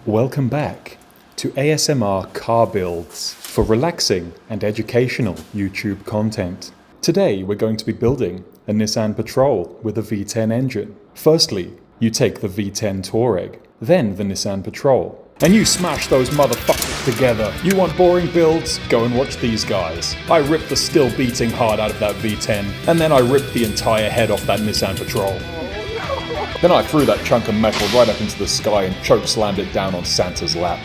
Welcome back to ASMR car builds for relaxing and educational YouTube content. Today we're going to be building a Nissan Patrol with a V10 engine. Firstly, you take the V10 Touareg, then the Nissan Patrol, and you smash those motherfuckers together. You want boring builds? Go and watch these guys. I ripped the still beating heart out of that V10, and then I ripped the entire head off that Nissan Patrol. Then I threw that chunk of metal right up into the sky and choke-slammed it down on Santa's lap.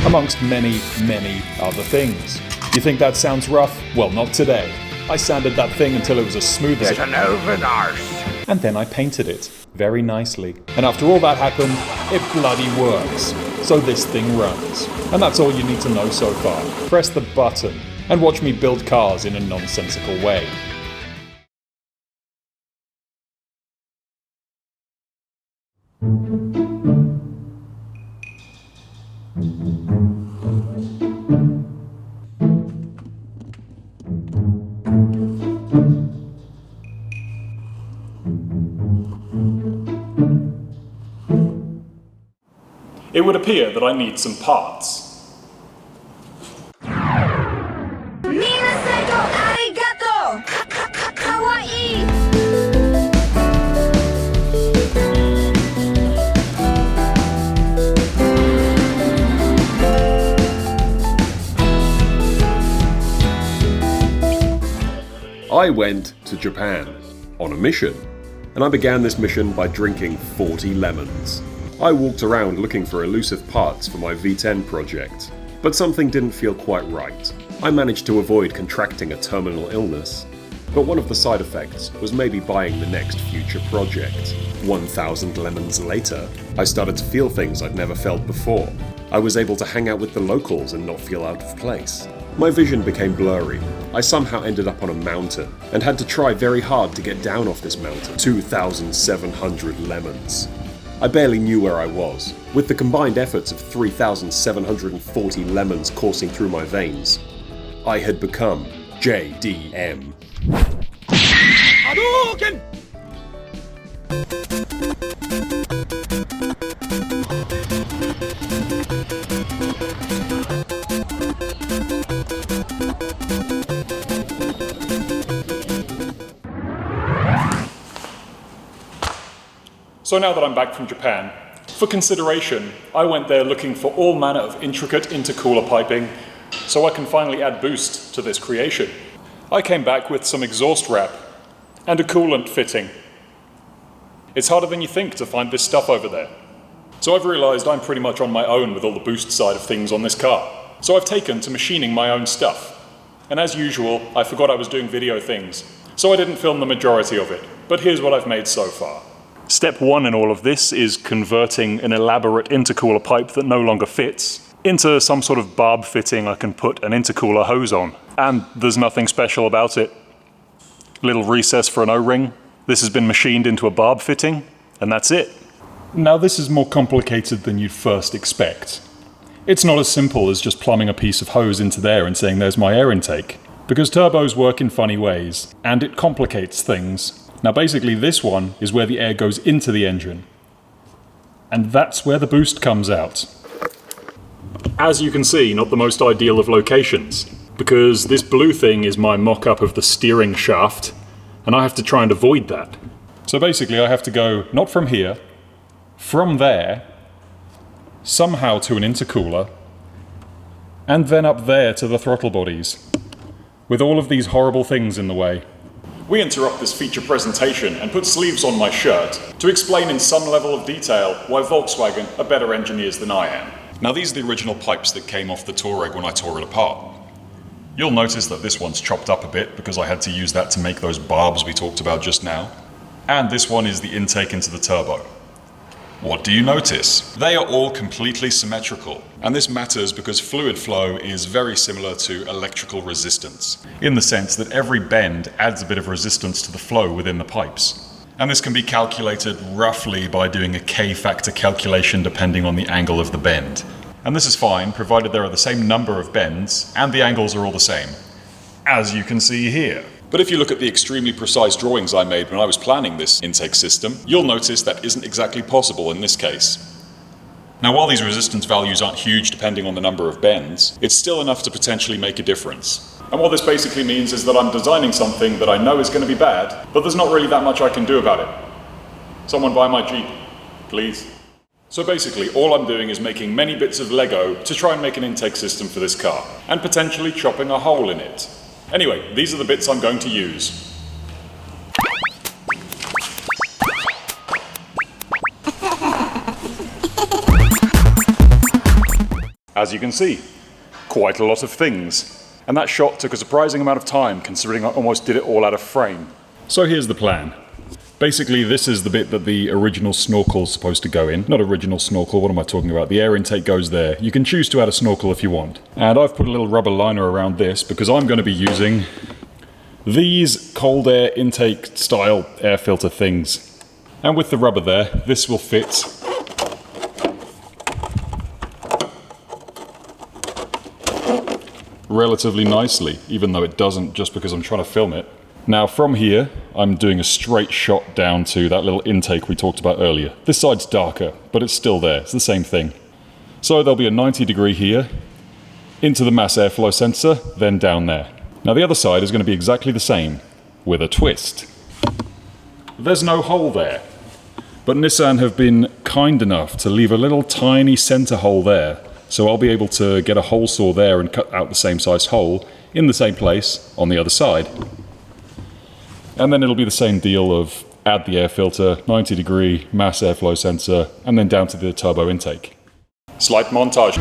Amongst many, many other things. You think that sounds rough? Well, not today. I sanded that thing until it was as smooth as an overdose. And then I painted it very nicely. And after all that happened, it bloody works. So this thing runs. And that's all you need to know so far. Press the button and watch me build cars in a nonsensical way. It would appear that I need some parts. I went to Japan on a mission, and I began this mission by drinking 40 lemons. I walked around looking for elusive parts for my V10 project, but something didn't feel quite right. I managed to avoid contracting a terminal illness, but one of the side effects was maybe buying the next future project. 1,000 lemons later, I started to feel things I'd never felt before. I was able to hang out with the locals and not feel out of place. My vision became blurry. I somehow ended up on a mountain and had to try very hard to get down off this mountain. 2,700 lemons. I barely knew where I was. With the combined efforts of 3,740 lemons coursing through my veins, I had become JDM. Hadouken! So now that I'm back from Japan, for consideration, I went there looking for all manner of intricate intercooler piping so I can finally add boost to this creation. I came back with some exhaust wrap and a coolant fitting. It's harder than you think to find this stuff over there. So I've realized I'm pretty much on my own with all the boost side of things on this car. So I've taken to machining my own stuff. And as usual, I forgot I was doing video things, so I didn't film the majority of it. But here's what I've made so far. Step one in all of this is converting an elaborate intercooler pipe that no longer fits into some sort of barb fitting I can put an intercooler hose on. And there's nothing special about it. Little recess for an O-ring. This has been machined into a barb fitting, and that's it. Now this is more complicated than you'd first expect. It's not as simple as just plumbing a piece of hose into there and saying there's my air intake, because turbos work in funny ways, and it complicates things. Now basically this one is where the air goes into the engine, and that's where the boost comes out. As you can see, not the most ideal of locations, because this blue thing is my mock-up of the steering shaft, and I have to try and avoid that. So basically I have to go not from here, from there, somehow to an intercooler, and then up there to the throttle bodies, with all of these horrible things in the way. We interrupt this feature presentation and put sleeves on my shirt to explain in some level of detail why Volkswagen are better engineers than I am. Now these are the original pipes that came off the Touareg when I tore it apart. You'll notice that this one's chopped up a bit because I had to use that to make those barbs we talked about just now. And this one is the intake into the turbo. What do you notice? They are all completely symmetrical, and this matters because fluid flow is very similar to electrical resistance, in the sense that every bend adds a bit of resistance to the flow within the pipes. And this can be calculated roughly by doing a K-factor calculation depending on the angle of the bend. And this is fine, provided there are the same number of bends, and the angles are all the same, as you can see here. But if you look at the extremely precise drawings I made when I was planning this intake system, you'll notice that isn't exactly possible in this case. Now, while these resistance values aren't huge depending on the number of bends, it's still enough to potentially make a difference. And what this basically means is that I'm designing something that I know is going to be bad, but there's not really that much I can do about it. Someone buy my Jeep, please. So basically, all I'm doing is making many bits of Lego to try and make an intake system for this car, and potentially chopping a hole in it. Anyway, these are the bits I'm going to use. As you can see, quite a lot of things. And that shot took a surprising amount of time, considering I almost did it all out of frame. So here's the plan. Basically, this is the bit that the original snorkel is supposed to go in. Not original snorkel, what am I talking about? The air intake goes there. You can choose to add a snorkel if you want. And I've put a little rubber liner around this because I'm going to be using these cold air intake style air filter things. And with the rubber there, this will fit relatively nicely, even though it doesn't just because I'm trying to film it. Now from here, I'm doing a straight shot down to that little intake we talked about earlier. This side's darker, but it's still there. It's the same thing. So there'll be a 90-degree here, into the mass airflow sensor, then down there. Now the other side is going to be exactly the same, with a twist. There's no hole there, but Nissan have been kind enough to leave a little tiny center hole there, so I'll be able to get a hole saw there and cut out the same size hole in the same place on the other side. And then it'll be the same deal of add the air filter, 90-degree mass airflow sensor, and then down to the turbo intake. Slight montage.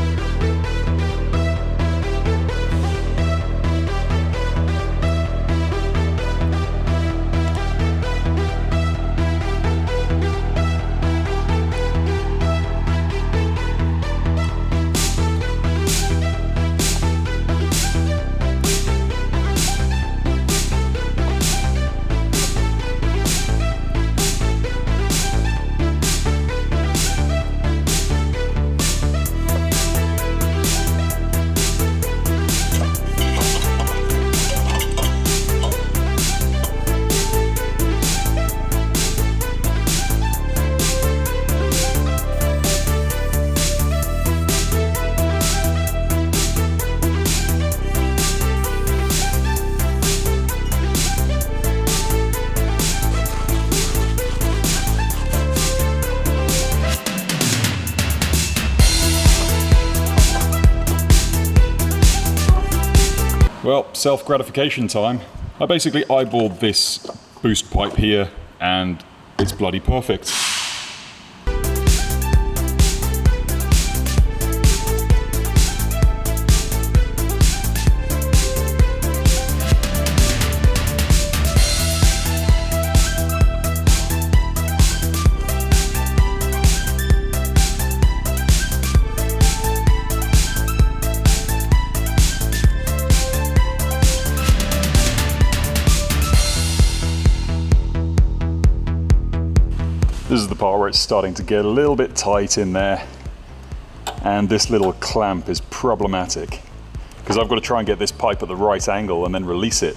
Well, self-gratification time. I basically eyeballed this boost pipe here and it's bloody perfect. This is the part where it's starting to get a little bit tight in there, and this little clamp is problematic because I've got to try and get this pipe at the right angle and then release it.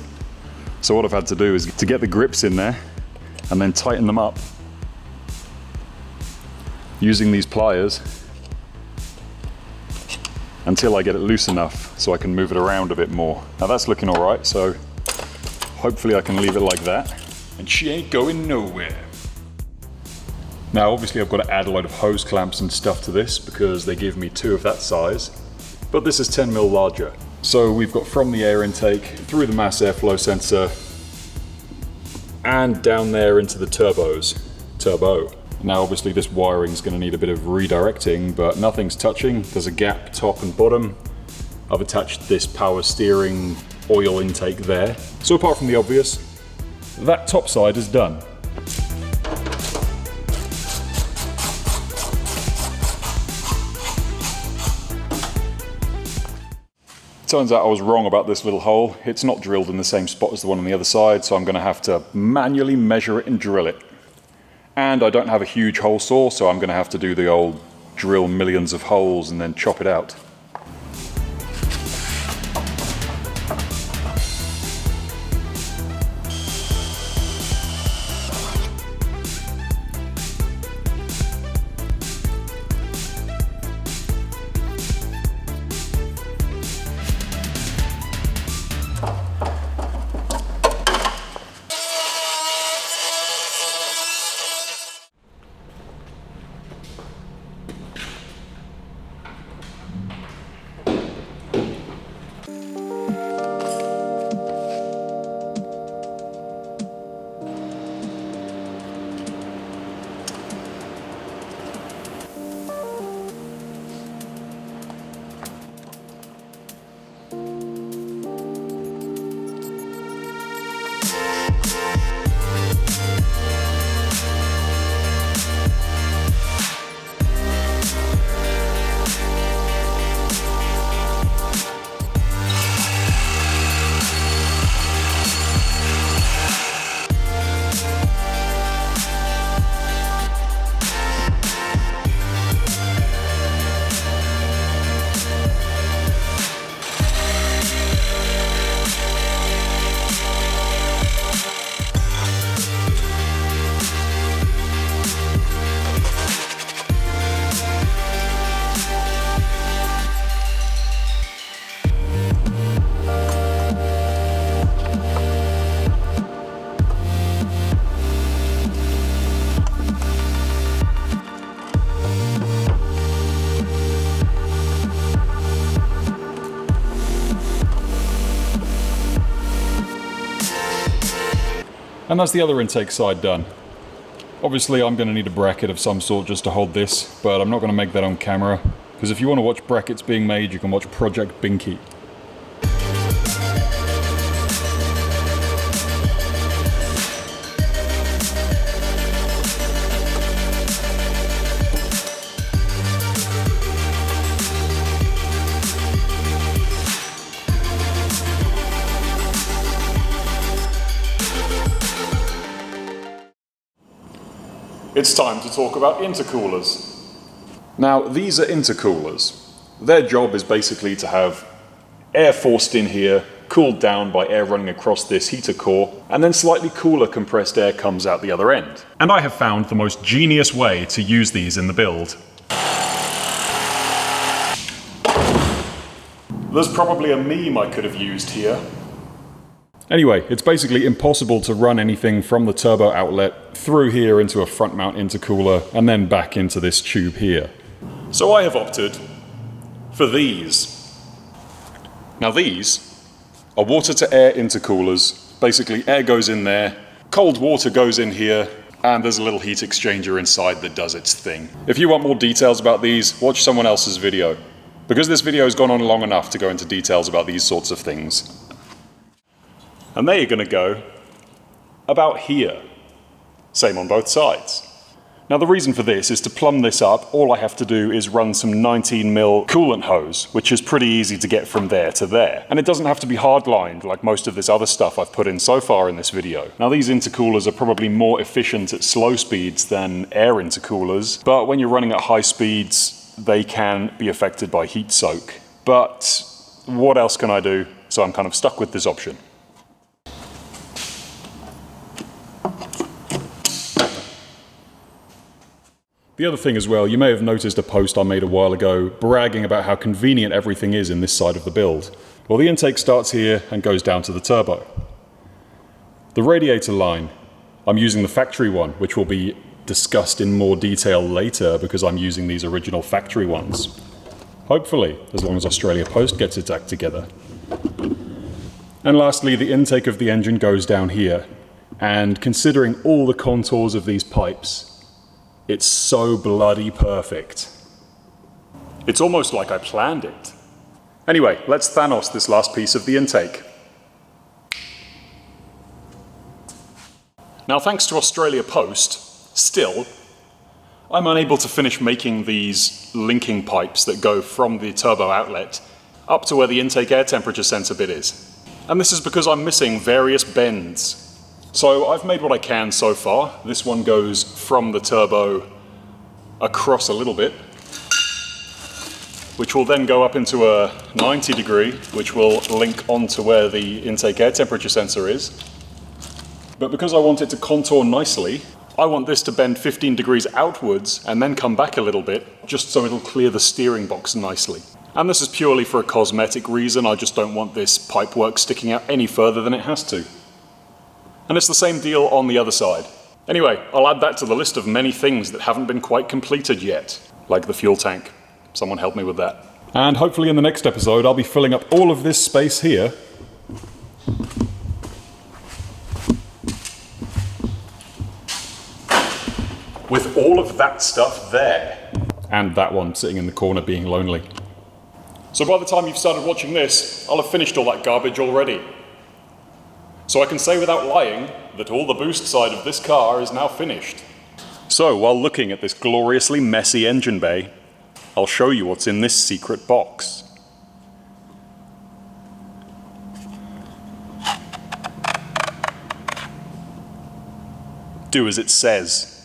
So what I've had to do is to get the grips in there and then tighten them up using these pliers until I get it loose enough so I can move it around a bit more. Now that's looking all right, so hopefully I can leave it like that and she ain't going nowhere. Now obviously I've got to add a load of hose clamps and stuff to this because they give me 2 of that size, but this is 10mm larger. So we've got from the air intake through the mass airflow sensor and down there into the turbo. Now obviously this wiring is going to need a bit of redirecting, but nothing's touching. There's a gap top and bottom. I've attached this power steering oil intake there. So apart from the obvious, that top side is done. Turns out I was wrong about this little hole. It's not drilled in the same spot as the one on the other side, so I'm going to have to manually measure it and drill it. And I don't have a huge hole saw, so I'm going to have to do the old drill millions of holes and then chop it out. And that's the other intake side done. Obviously I'm going to need a bracket of some sort just to hold this, but I'm not going to make that on camera, because if you want to watch brackets being made, you can watch Project Binky. It's time to talk about intercoolers. Now, these are intercoolers. Their job is basically to have air forced in here, cooled down by air running across this heater core, and then slightly cooler compressed air comes out the other end. And I have found the most genius way to use these in the build. There's probably a meme I could have used here. Anyway, it's basically impossible to run anything from the turbo outlet through here into a front mount intercooler and then back into this tube here. So I have opted for these. Now these are water to air intercoolers. Basically air goes in there, cold water goes in here, and there's a little heat exchanger inside that does its thing. If you want more details about these, watch someone else's video, because this video has gone on long enough to go into details about these sorts of things. And they are going to go about here. Same on both sides. Now the reason for this is to plumb this up, all I have to do is run some 19mm coolant hose, which is pretty easy to get from there to there. And it doesn't have to be hard-lined like most of this other stuff I've put in so far in this video. Now these intercoolers are probably more efficient at slow speeds than air intercoolers, but when you're running at high speeds, they can be affected by heat soak. But what else can I do? So I'm kind of stuck with this option. The other thing as well, you may have noticed a post I made a while ago bragging about how convenient everything is in this side of the build. Well, the intake starts here and goes down to the turbo. The radiator line, I'm using the factory one, which will be discussed in more detail later because I'm using these original factory ones. Hopefully, as long as Australia Post gets its act together. And lastly, the intake of the engine goes down here. And considering all the contours of these pipes, it's so bloody perfect. It's almost like I planned it. Anyway, let's Thanos this last piece of the intake. Now, thanks to Australia Post, still, I'm unable to finish making these linking pipes that go from the turbo outlet up to where the intake air temperature sensor bit is. And this is because I'm missing various bends. So I've made what I can so far. This one goes from the turbo across a little bit, which will then go up into a 90 degree, which will link onto where the intake air temperature sensor is. But because I want it to contour nicely, I want this to bend 15 degrees outwards and then come back a little bit, just so it'll clear the steering box nicely. And this is purely for a cosmetic reason. I just don't want this pipework sticking out any further than it has to. And it's the same deal on the other side. Anyway, I'll add that to the list of many things that haven't been quite completed yet, like the fuel tank. Someone help me with that. And hopefully in the next episode I'll be filling up all of this space here with all of that stuff there. And that one sitting in the corner being lonely. So by the time you've started watching this, I'll have finished all that garbage already. So I can say without lying that all the boost side of this car is now finished. So while looking at this gloriously messy engine bay, I'll show you what's in this secret box. Do as it says.